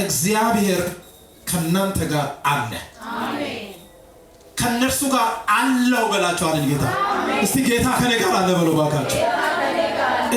እግዚአብሔር ከናንተ ጋር አለ አሜን ከነርሱ ጋር አለው በላቸው አለ ጌታ እስቲ ጌታ ከኔ ጋር አለ በሉ ባካችሁ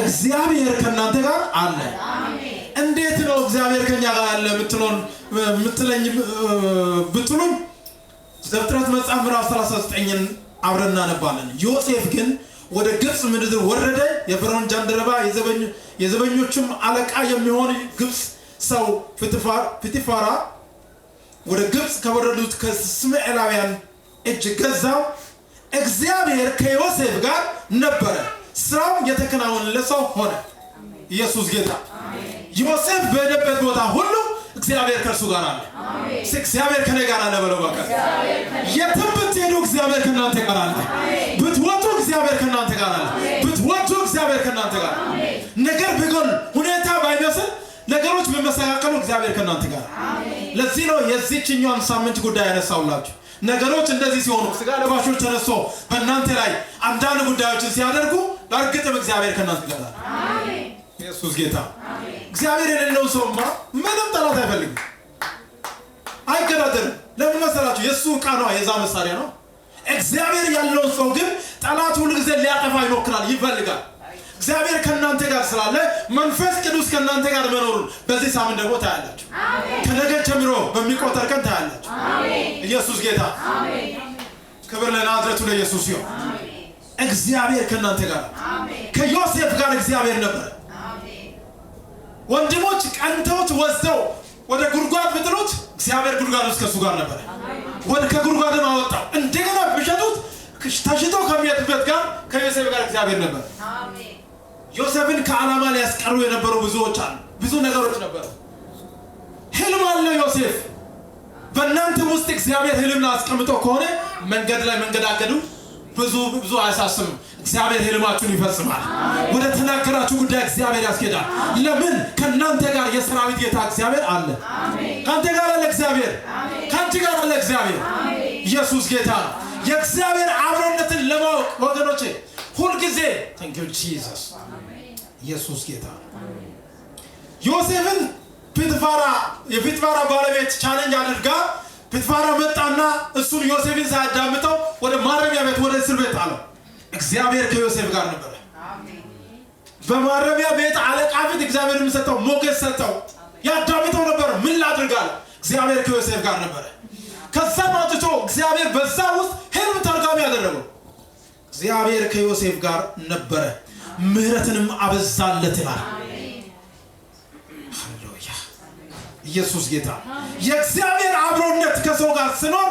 እግዚአብሔር ከናንተ ጋር አለ አሜን እንዴት ነው እግዚአብሔር ከኛ ጋር አለ ምትለኝ ብትሉም ዘፍጥረት መጽሐፍ ምዕራፍ 39ን አብረና ነባለን ዮሴፍ ግን ወደ ግብጽ ምድር ወረደ የፈርዖን ጃንደረባ የዘበኞቹም አለቃ የሚሆን ግብጽ ሰው ፊቲፋራ ወደ ግብጽ ከወረዱት ከእስማኤላውያን እጅ ገዛው እግዚአብሔር ከዮሴፍ ጋር ነበረ ስራው የተከናወነለት ሰው ሆነ ኢየሱስ ጌታ ዮሴፍ በሄደበት ቦታ ሁሉ እግዚአብሔር ከእርሱ ጋር አለ አሜን እግዚአብሔር ከኔ ጋር አለ በለው ባካ የትም ብትሄዱ እግዚአብሔር ከናንተ ጋር አለ ብትወጡ እግዚአብሔር ከናንተ ጋር አለ ብትወጡ እግዚአብሔር ከናንተ ጋር አሜን ነገር ቢሆን ሁኔታ ባይመስል ነገሮች በመሰካከሉ እግዚአብሔር ከናንተ ጋር አሜን ለዚህ ነው የዚህኛው ሳምንት ጉዳይ ያነሳውላችሁ ነገሮች እንደዚህ ሲሆኑ ስጋ ለባሾች ተነስቶ በእናንተ ላይ አንዳንድ ጉዳዮችን ሲያደርጉ በእርግጥም እግዚአብሔር ከናንተ ጋር አለ አሜን ኢየሱስ ጌታ አሜን እግዚአብሔር የሌለው ሰውማ ምንም ጠላት አይፈልግም አይገዳደርም ለምን መሰላችሁ የሱ ዕቃ ነው የዛ መሳሪያ ነው እግዚአብሔር ያለው ሰው ግን ጠላት ሁሉ ጊዜ ሊያጠፋ ይሞክራል ይፈልጋል እግዚአብሔር ከናንተ ጋር ስላለ መንፈስ ቅዱስ ከናንተ ጋር መኖሩን በዚህ ሳምንት ደግሞ ታያላችሁ አሜን ከነገ ጀምሮ በሚቆጠር ቀን ታያላችሁ አሜን ኢየሱስ ጌታ አሜን ክብር ለናዝሬቱ ለኢየሱስ ይሁን አሜን እግዚአብሔር ከናንተ ጋር አሜን ከዮሴፍ ጋር እግዚአብሔር ነበር አሜን ወንድሞች ቀንተውት ወስደው ወደ ጉርጓድ ብጥሉት እግዚአብሔር ጉርጓድ ውስጥ ከሱ ጋር ነበር ወደ ከጉርጓድ ማወጣው እንደገና ብሸጡት ተሽቶ ከሚያጥበት ጋር ከዮሴፍ ጋር እግዚአብሔር ነበር አሜን ዮሴፍን ከዓላማ ሊያስቀሩ የነበሩ ብዙዎች አሉ ብዙ ነገሮች ነበሩ ህልም አለ ዮሴፍ በእናንተ ውስጥ እግዚአብሔር ህልም አስቀምጦ ከሆነ መንገድ ላይ መንገዳገዱ ብዙ አያሳስብም እግዚአብሔር ህልማችሁን ይፈጽማል ወደ ተናገራችሁ ጉዳይ እግዚአብሔር ያስኬዳል ለምን ከናንተ ጋር የሰራዊት ጌታ እግዚአብሔር አለ አሜን ካንተ ጋር አለ እግዚአብሔር አሜን ካንቺ ጋር አለ እግዚአብሔር አሜን ኢየሱስ ጌታ የእግዚአብሔር አብሮነትን ለማወቅ ወገኖቼ ሁሉ ጊዜ thank you Jesus አሜን ኢየሱስ ጌታ አሜን ዮሴፍን ፊትፋራ ባለቤት ቻሌንጅ አድርጋ ፊትፋራ መጣና እሱን ዮሴፍን ሳያዳምጠው ወደ ማረሚያ ቤት ወደ እስር ቤት አለው እግዚአብሔር ከዮሴፍ ጋር ነበር አሜን በማረሚያ ቤት አለቃ ፊት እግዚአብሔር የሚሰጠው ሞገስ ሰጠው ያዳምጠው ነበር ምን ላድርጋል እግዚአብሔር ከዮሴፍ ጋር ነበር ከዛ ማጥቶ እግዚአብሔር በዛ ውስጥ ህልም ተርጓሚ ያደረገው እግዚአብሔር ከዮሴፍ ጋር ነበር ምህረትንም አበዛለት ይላል አሜን ሃሌሉያ ኢየሱስ ጌታ የእግዚአብሔር አብሮነት ከሰው ጋር ሲኖር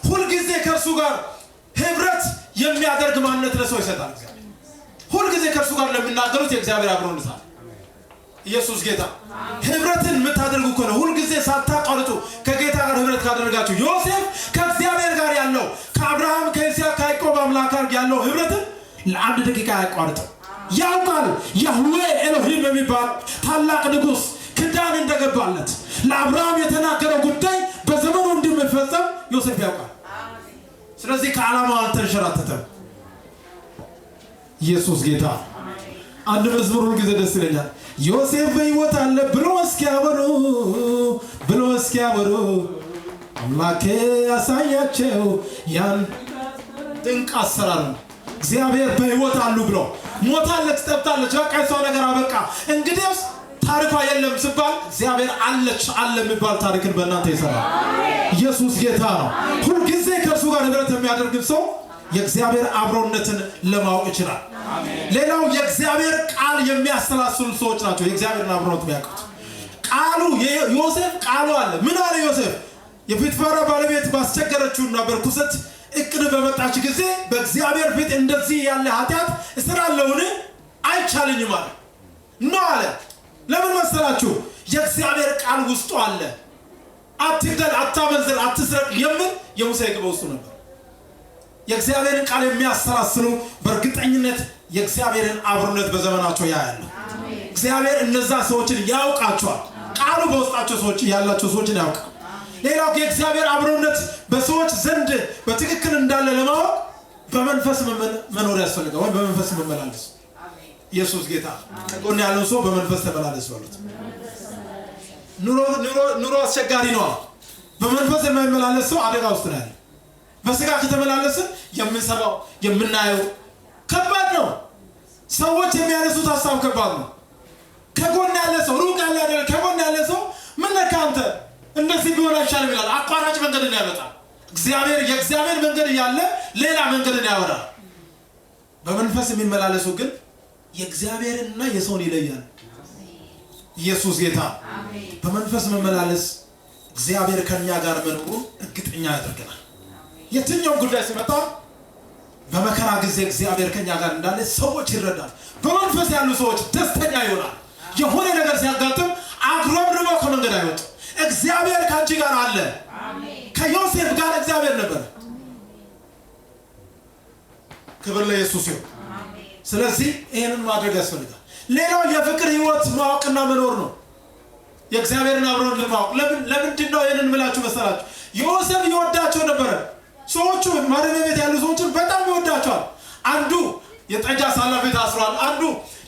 ሁሉ ጊዜ ከሱ ጋር ህብረት የሚያደርግ ማንነት ለሰው ይሰጣል እግዚአብሔር ሁሉ ጊዜ ከሱ ጋር ለምናገሩት የእግዚአብሔር አብሮነት አለ ኢየሱስ ጌታ ህብረትን የምታደርጉ ከሆነ ሁሉ ጊዜ ሳታቋርጡ ከጌታ ጋር ህብረት ካደረጋችሁ ዮሴፍ ከእግዚአብሔር ጋር ያለው ከአብርሃም ከይስሐቅ ከያዕቆብ አምላክ ጋር ያለው ህብረትን ለአንድ ደቂቃ ያቋርጠው ያውቃል ያህዌ ኤሎሂም የሚባል ታላቅ ንጉስ ክዳን እንደገባለት ለአብርሃም የተናገረው ጉዳይ በዘመኑ እንደሚፈጸም ዮሴፍ ያውቃል ስለዚህ ከዓላማው አልተንሸራተተም ኢየሱስ ጌታ አንድ መዝሙር ሁሉ ጊዜ ደስ ይለኛል ዮሴፍ በሕይወት አለ ብሎ እስኪያወሩ አምላኬ ያሳያቸው ያን ድንቅ አሰራር እግዚአብሔር በሕይወት አሉ ብሎ ሞታለች ጠፍታለች በቃ እሷ ነገር አበቃ እንግዲህ ታሪኳ የለም ሲባል እግዚአብሔር አለ የሚባል ታሪክን በእናንተ ይሰራል ኢየሱስ ጌታ ነው ሁሉ ጊዜ ከእርሱ ጋር ህብረት የሚያደርግ ሰው የእግዚአብሔር አብሮነትን ለማወቅ ይችላል ሌላው የእግዚአብሔር ቃል የሚያስተላልፉ ሰዎች ናቸው የእግዚአብሔርን አብሮነት የሚያውቁት ቃሉ ዮሴፍ ቃሉ አለ ምን አለ ዮሴፍ የፊትፋራ ባለቤት ባስቸገረችውና በርኩሰት እቅድ በመጣች ጊዜ በእግዚአብሔር ፊት እንደዚህ ያለ ኃጢአት እስራለውን አይቻልኝም አለ ነው አለ ለምን መሰላችሁ የእግዚአብሔር ቃል ውስጡ አለ አትግደል አታመንዝር አትስረቅ የምን የሙሴ ሕግ በውስጡ ነበር የእግዚአብሔርን ቃል የሚያስተላልፉ በእርግጠኝነት የእግዚአብሔርን አብሮነት በዘመናቸው ያያሉ እግዚአብሔር እነዛ ሰዎችን ያውቃቸዋል ቃሉ በውስጣቸው ሰዎች ያላቸው ሰዎችን ያውቃል ሌላው የእግዚአብሔር አብሮነት በሰዎች ዘንድ በትክክል እንዳለ ለማወቅ በመንፈስ መኖር ያስፈልጋል ወይ በመንፈስ መመላለስ ኢየሱስ ጌታ ከጎን ያለው ሰው በመንፈስ ተመላለስ ማለት ኑሮ አስቸጋሪ ነው። በመንፈስ የማይመላለስ ሰው አደጋ ውስጥ ነው ያለው። በስጋ ከተመላለስን የምንሰማው የምናየው ከባድ ነው። ሰዎች የሚያነሱት ሐሳብ ከባድ ነው። ከጎን ያለ ሰው ሩቅ ያለ አይደለም፣ ከጎን ያለ ሰው ምን ነካ አንተ እንደዚህ ቢሆን አይሻልም ይላል። አቋራጭ መንገድን ያመጣል። የእግዚአብሔር መንገድ ያለ ሌላ መንገድን ያወራል። በመንፈስ የሚመላለሱ ግን የእግዚአብሔርንና የሰውን ይለያል። ኢየሱስ ጌታ። በመንፈስ መመላለስ እግዚአብሔር ከኛ ጋር መኖሩ እርግጠኛ ያደርገናል። የትኛው ጉዳይ ሲመጣ በመከራ ጊዜ እግዚአብሔር ከኛ ጋር እንዳለ ሰዎች ይረዳል። በመንፈስ ያሉ ሰዎች ደስተኛ ይሆናል። የሆነ ነገር ሲያጋጥም አጉረምርመው ከመንገድ አይወጡ። እግዚአብሔር ካንቺ ጋር አለ። ከዮሴፍ ጋር እግዚአብሔር ነበር። ክብር ለኢየሱስ ይሁን። ስለዚህ ይሄንን ማድረግ ያስፈልጋል። ሌላው የፍቅር ህይወት ማወቅና መኖር ነው። የእግዚአብሔርን አብሮን ለማወቅ ለምንድን ነው ይሄንን ብላችሁ መሰላችሁ? ዮሴፍ ይወዳቸው ነበር። ሰዎቹ ማረሚያ ቤት ያሉ ሰዎችን በጣም ይወዳቸዋል። አንዱ የጠጅ አሳላፊ ታስሯል፣ አንዱ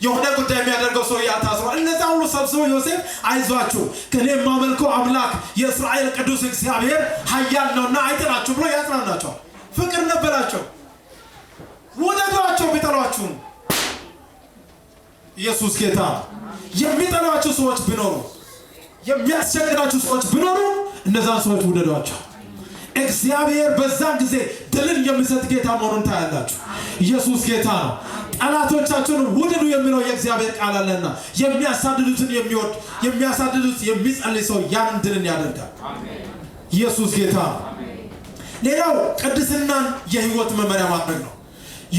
የሆነ ጉዳይ የሚያደርገው ሰው ታስሯል። እነዛ ሁሉ ሰብስበው ዮሴፍ አይዟችሁ ከኔ የማመልከው አምላክ የእስራኤል ቅዱስ እግዚአብሔር ኃያል ነውና አይጥላችሁ ብሎ ያጽናናቸዋል። ፍቅር ነበራቸው። ወደዷቸው ቢጠሏችሁ። ኢየሱስ ጌታ። የሚጠሏችሁ ሰዎች ቢኖሩ፣ የሚያስቸግራችሁ ሰዎች ቢኖሩ እነዛን ሰዎች ውደዷቸው። እግዚአብሔር በዛን ጊዜ ድልን የሚሰጥ ጌታ መሆኑን ታያላችሁ። ኢየሱስ ጌታ ነው። ጠላቶቻችሁን ውደዱ የሚለው የእግዚአብሔር ቃል አለና የሚያሳድዱትን የሚወድ የሚያሳድዱት የሚጸልይ ሰው ያን ድልን ያደርጋል። ኢየሱስ ጌታ ነው። ሌላው ቅድስናን የህይወት መመሪያ ማድረግ ነው።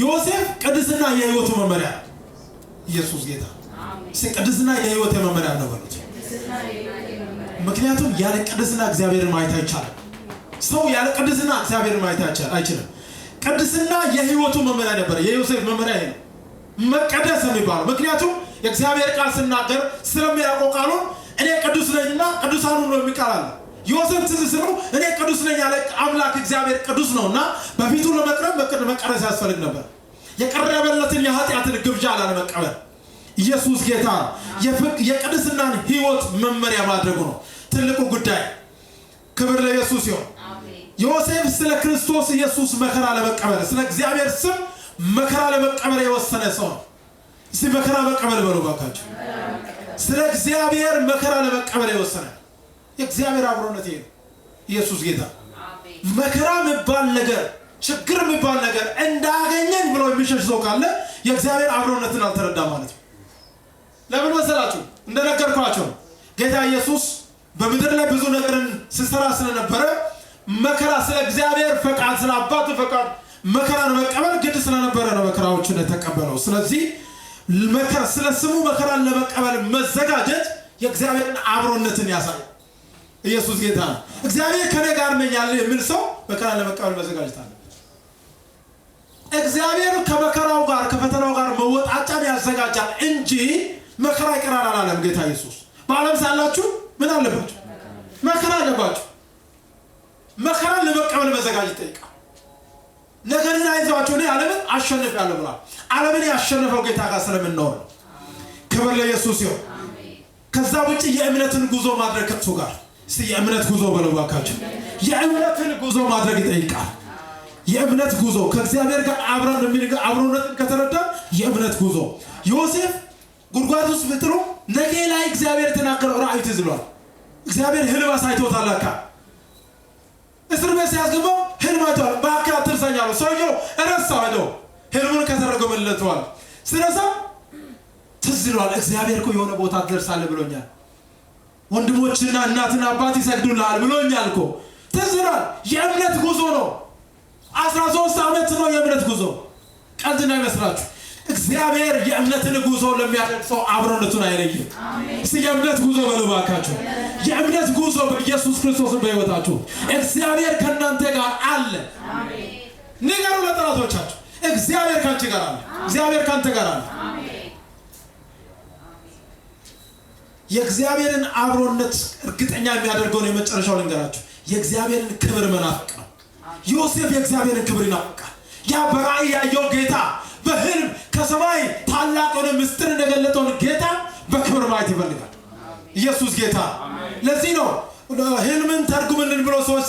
ዮሴፍ ቅድስና የህይወቱ መመሪያ። ኢየሱስ ጌታ። ቅድስና የህይወት መመሪያ ነው በሉት። ምክንያቱም ያለ ቅድስና እግዚአብሔርን ማየት አይቻልም። ሰው ያለ ቅድስና እግዚአብሔርን ማየት አይችልም። ቅድስና የህይወቱ መመሪያ ነበር። የዮሴፍ መመሪያ ነው መቀደስ የሚባለው። ምክንያቱም የእግዚአብሔር ቃል ሲናገር ስለሚያውቀው ቃሉን እኔ ቅዱስ ነኝና ቅዱሳኑን ነው የሚቃላል። ዮሴፍ ትዝስሩ እኔ ቅዱስ ነኝ ያለ አምላክ እግዚአብሔር ቅዱስ ነውና በፊቱ ለመቅረብ መቀደስ ያስፈልግ ነበር። የቀረበለትን የኃጢአትን ግብዣ ላለመቀበል። ኢየሱስ ጌታ። የቅድስናን ህይወት መመሪያ ማድረጉ ነው ትልቁ ጉዳይ። ክብር ለኢየሱስ ይሁን። ዮሴፍ ስለ ክርስቶስ ኢየሱስ መከራ ለመቀበል፣ ስለ እግዚአብሔር ስም መከራ ለመቀበል የወሰነ ሰው ነው። እስቲ መከራ መቀበል በሉ ባካችሁ። ስለ እግዚአብሔር መከራ ለመቀበል የወሰነ የእግዚአብሔር አብሮነት ይሄ ነው። ኢየሱስ ጌታ። መከራ የሚባል ነገር፣ ችግር የሚባል ነገር እንዳገኘን ብሎ የሚሸሽ ሰው ካለ የእግዚአብሔር አብሮነትን አልተረዳም ማለት ነው። ለምን መሰላችሁ? እንደነገርኳችሁ ጌታ ኢየሱስ በምድር ላይ ብዙ ነገርን ሲሰራ ስለነበረ መከራ ስለ እግዚአብሔር ፈቃድ፣ ስለ አባቱ ፈቃድ መከራን መቀበል ግድ ስለነበረ ነው መከራዎችን የተቀበለው። ስለዚህ መከራ ስለ ስሙ መከራን ለመቀበል መዘጋጀት የእግዚአብሔርን አብሮነትን ያሳያል። ኢየሱስ ጌታ ነው። እግዚአብሔር ከኔ ጋር ነኝ ያለ የሚል ሰው መከራን ለመቀበል መዘጋጀት አለበት። እግዚአብሔር ከመከራው ጋር ከፈተናው ጋር መወጣጫን ያዘጋጃል እንጂ መከራ ይቀራል አላለም ጌታ ኢየሱስ። በዓለም ሳላችሁ ምን አለባችሁ? መከራ አለባችሁ። መከራን ለመቀበል መዘጋጀት ይጠይቃል። ነገርን አይዟችሁ እኔ ዓለምን አሸንፌአለሁ ብሏል። ዓለምን ያሸነፈው ጌታ ጋር ስለምንኖር ነው። ክብር ለኢየሱስ ይሁን። ከዛ ውጪ የእምነትን ጉዞ ማድረግ ከሱ ጋር እስቲ የእምነት ጉዞ በለው ባካችሁ። የእምነትን ጉዞ ማድረግ ይጠይቃል። የእምነት ጉዞ ከእግዚአብሔር ጋር አብሮነትን ከተረዳ የእምነት ጉዞ። ዮሴፍ ጉድጓድ ውስጥ ብጥሩ ነገ ላይ እግዚአብሔር የተናገረው ራእይ ትዝ ብሏል። እግዚአብሔር ህልም አሳይቶታል። ለካ እስር ቤት ሲያስገባው ህልም አይቷል። በአካ ትርሳኛሉ ሰውየው ረሳው ሄዶ ህልሙን ከተረጎመለቷል። ስለዛ ትዝ ብሏል። እግዚአብሔር እኮ የሆነ ቦታ ትደርሳለህ ብሎኛል። ወንድሞችና እናትና አባት ይሰግዱልሃል ብሎኛል እኮ ትዝ ብሏል። የእምነት ጉዞ ነው። 13 ዓመት ነው የእምነት ጉዞ። ቀልድ እንዳይመስላችሁ። እግዚአብሔር የእምነትን ጉዞ ለሚያደርግ ሰው አብሮነቱን አይለይም። እስቲ የእምነት ጉዞ በሉ ባካችሁ። የእምነት ጉዞ በኢየሱስ ክርስቶስ በሕይወታችሁ እግዚአብሔር ከእናንተ ጋር አለ። አሜን። ንገሩ ለጠላቶቻችሁ እግዚአብሔር ካንቺ ጋር አለ። እግዚአብሔር ካንተ ጋር አለ። አሜን። የእግዚአብሔርን አብሮነት እርግጠኛ የሚያደርገውን የመጨረሻው ልንገራችሁ። የእግዚአብሔርን ክብር መናፈቅ ነው። ዮሴፍ የእግዚአብሔርን ክብር ይናፍቃል። ያ በራእይ ያየው ጌታ በህልም ከሰማይ ታላቅ የሆነ ምስጢር እንደገለጠውን ጌታ በክብር ማየት ይፈልጋል። ኢየሱስ ጌታ። ለዚህ ነው ህልምን ተርጉምልን ብሎ ሰዎች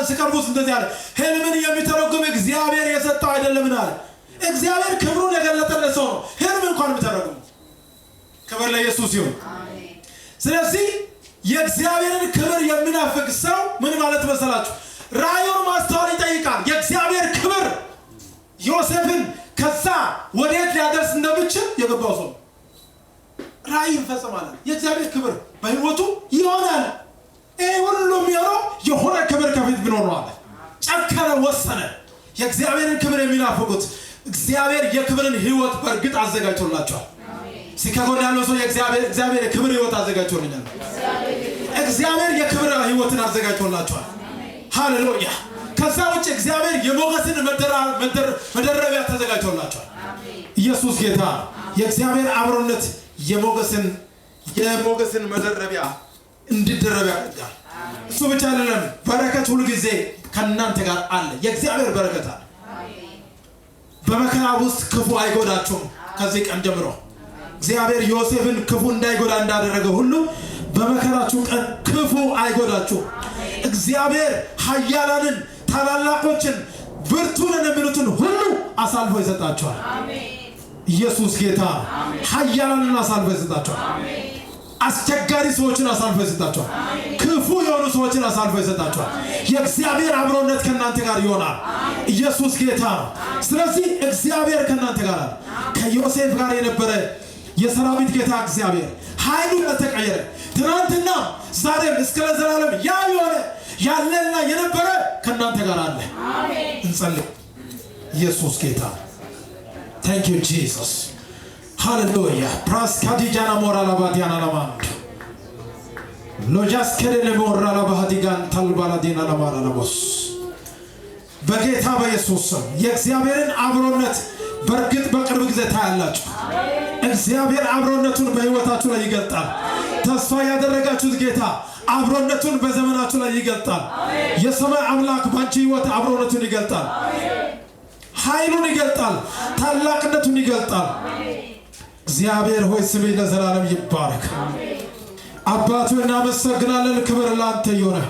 ሲቀርቡት እንደዚህ አለ ህልምን የሚተረጉም እግዚአብሔር የሰጠው አይደለምን አለ እግዚአብሔር ክብሩን የገለጠለት ሰው ነው ህልም እንኳን የሚተረጉም ክብር ለኢየሱስ ይሁን አሜን ስለዚህ የእግዚአብሔርን ክብር የሚናፍቅ ሰው ምን ማለት መሰላችሁ ራእዩን ማስተዋል ይጠይቃል የእግዚአብሔር ክብር ዮሴፍን ከዛ ወዴት ሊያደርስ እንደሚችል የገባው ሰው ራእይ ይፈጸማል የእግዚአብሔር ክብር በህይወቱ ይሆናል ሁሉም የሆነ ክብር ከፊት ቢኖር ነው አለ ጨከረ ወሰነ የእግዚአብሔርን ክብር የሚናፍቁት እግዚአብሔር የክብርን ህይወት በርግጥ አዘጋጅቶላቸዋል ሲካጎን ያለው ሰው እግዚአብሔር የክብር ህይወት አዘጋጅቶልኛል እግዚአብሔር የክብር ህይወትን አዘጋጅቶላቸዋል ሃሌሉያ ከዛ ውጭ እግዚአብሔር የሞገስን መደረቢያ ተዘጋጅቶላቸዋል ኢየሱስ ጌታ የእግዚአብሔር አብሮነት የሞገስን መደረቢያ እንዲደረብ ያደርጋል እሱ ብቻ አይደለም በረከት ሁሉ ጊዜ ከናንተ ጋር አለ የእግዚአብሔር በረከት አለ በመከራ ውስጥ ክፉ አይጎዳችሁም ከዚህ ቀን ጀምሮ እግዚአብሔር ዮሴፍን ክፉ እንዳይጎዳ እንዳደረገ ሁሉ በመከራችሁ ቀን ክፉ አይጎዳችሁም እግዚአብሔር ኃያላንን ታላላቆችን ብርቱንን የሚሉትን ሁሉ አሳልፎ ይሰጣቸዋል አሜን ኢየሱስ ጌታ ኃያላንን አሳልፎ ይሰጣቸዋል አሜን አስቸጋሪ ሰዎችን አሳልፎ ይሰጣቸዋል ክፉ የሆኑ ሰዎችን አሳልፎ ይሰጣቸዋል የእግዚአብሔር አብሮነት ከናንተ ጋር ይሆናል ኢየሱስ ጌታ ስለዚህ እግዚአብሔር ከናንተ ጋር አለ ከዮሴፍ ጋር የነበረ የሰራዊት ጌታ እግዚአብሔር ኃይሉ ተቀየረ ትናንትና ዛሬም እስከ ለዘላለም ያለና የነበረ ከናንተ ጋር አለ አሜን እንጸልይ ኢየሱስ ጌታ thank you Jesus hallelujah pras kadijana morala badiana lamand lojas kedele morala bahadigan talbaladina lamara labos በጌታ በኢየሱስ ስም የእግዚአብሔርን አብሮነት በርግጥ በቅርብ ጊዜ ታያላችሁ እግዚአብሔር አብሮነቱን በህይወታችሁ ላይ ይገልጣል ተስፋ ያደረጋችሁት ጌታ አብሮነቱን በዘመናችሁ ላይ ይገልጣል የሰማይ አምላክ ባንቺ ህይወት አብሮነቱን ይገልጣል ኃይሉን ይገልጣል ታላቅነቱን ይገልጣል እግዚአብሔር ሆይ ስምህ ለዘላለም ይባረክ አባቱ እናመሰግናለን ክብር ላንተ ይሁን